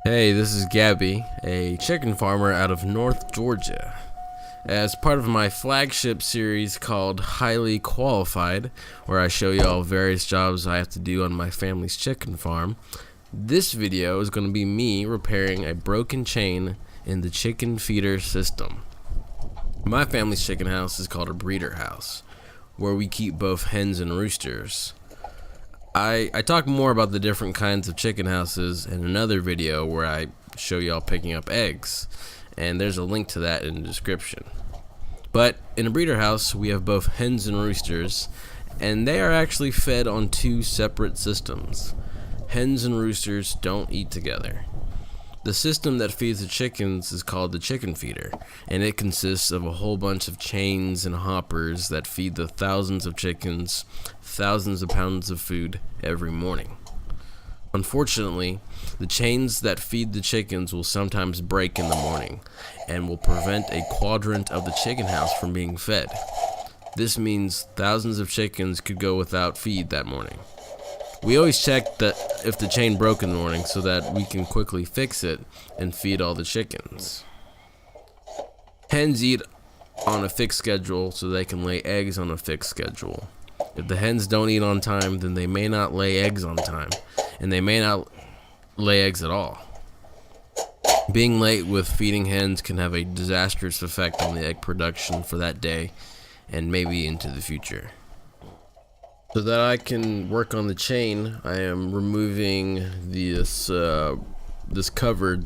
Hey, this is Gabby, a chicken farmer out of North Georgia. As part of my flagship series called Highly Qualified, where I show y'all various jobs I have to do on my family's chicken farm, this video is going to be me repairing a broken chain in the chicken feeder system. My family's chicken house is called a breeder house, where we keep both hens and roosters. I talk more about the different kinds of chicken houses in another video where I show y'all picking up eggs, and there's a link to that in the description. But in a breeder house, we have both hens and roosters, and they are actually fed on two separate systems. Hens and roosters don't eat together. The system that feeds the chickens is called the chicken feeder, and it consists of a whole bunch of chains and hoppers that feed the thousands of chickens thousands of pounds of food every morning. Unfortunately, the chains that feed the chickens will sometimes break in the morning and will prevent a quadrant of the chicken house from being fed. This means thousands of chickens could go without feed that morning. We always check that if the chain broke in the morning so that we can quickly fix it and feed all the chickens. Hens eat on a fixed schedule so they can lay eggs on a fixed schedule. If the hens don't eat on time, then they may not lay eggs on time, and they may not lay eggs at all. Being late with feeding hens can have a disastrous effect on the egg production for that day and maybe into the future. So that I can work on the chain, I am removing this cover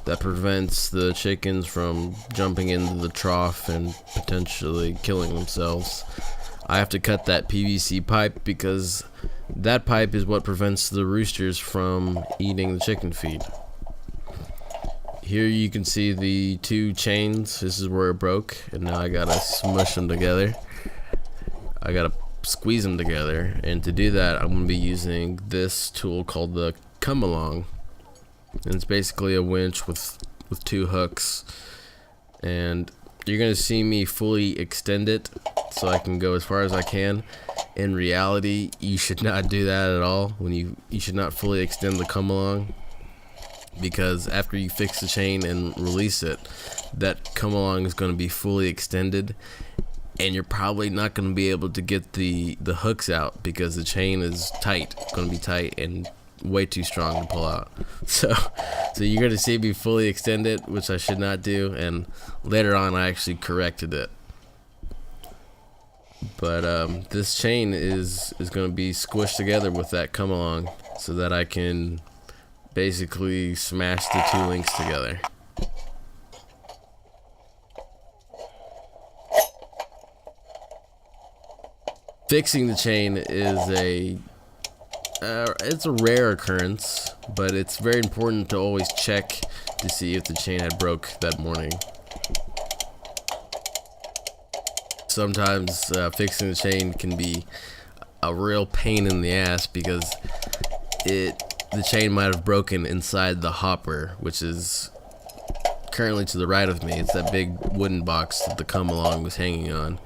that prevents the chickens from jumping into the trough and potentially killing themselves. I have to cut that PVC pipe because that pipe is what prevents the roosters from eating the chicken feed. Here you can see the two chains. This is where it broke, and now I gotta smush them together. I gotta squeeze them together, and to do that I'm going to be using this tool called the come along, and it's basically a winch with two hooks, and you're going to see me fully extend it so I can go as far as I can. In reality, you should not do that at all. You should not fully extend the come along, because after you fix the chain and release it, that come along is going to be fully extended, and you're probably not going to be able to get the hooks out because the chain is tight. It's going to be tight and way too strong to pull out. So you're going to see me fully extend it, which I should not do, and later on I actually corrected it. But this chain is going to be squished together with that come along so that I can basically smash the two links together. Fixing the chain is it's a rare occurrence, but it's very important to always check to see if the chain had broke that morning. Sometimes fixing the chain can be a real pain in the ass because the chain might have broken inside the hopper, which is currently to the right of me. It's that big wooden box that the come along was hanging on.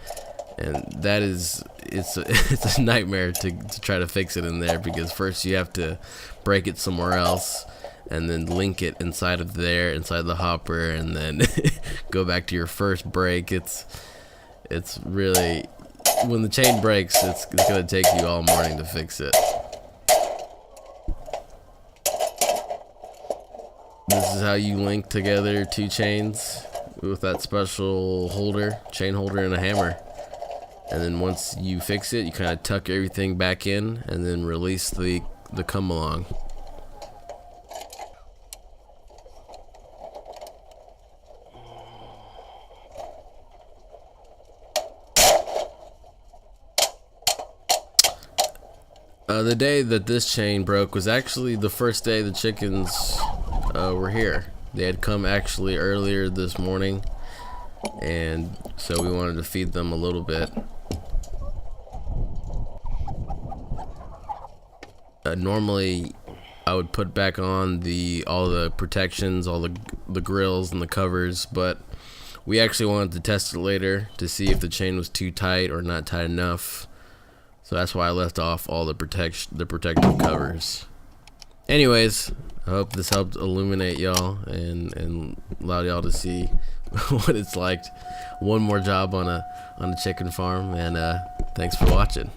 And that is, it's a nightmare to try to fix it in there, because first you have to break it somewhere else and then link it inside of there, inside the hopper, and then go back to your first break. It's really, when the chain breaks, it's going to take you all morning to fix it. This is how you link together two chains with that special holder, chain holder, and a hammer. And then once you fix it, you kind of tuck everything back in and then release the come along. The day that this chain broke was actually the first day the chickens were here. They had come actually earlier this morning, and so we wanted to feed them a little bit. Normally I would put back on all the protections, all the grills and the covers, but we actually wanted to test it later to see if the chain was too tight or not tight enough. So that's why I left off all the protective covers. Anyways, I hope this helped illuminate y'all and allowed y'all to see what it's like. One more job on a chicken farm, and thanks for watching.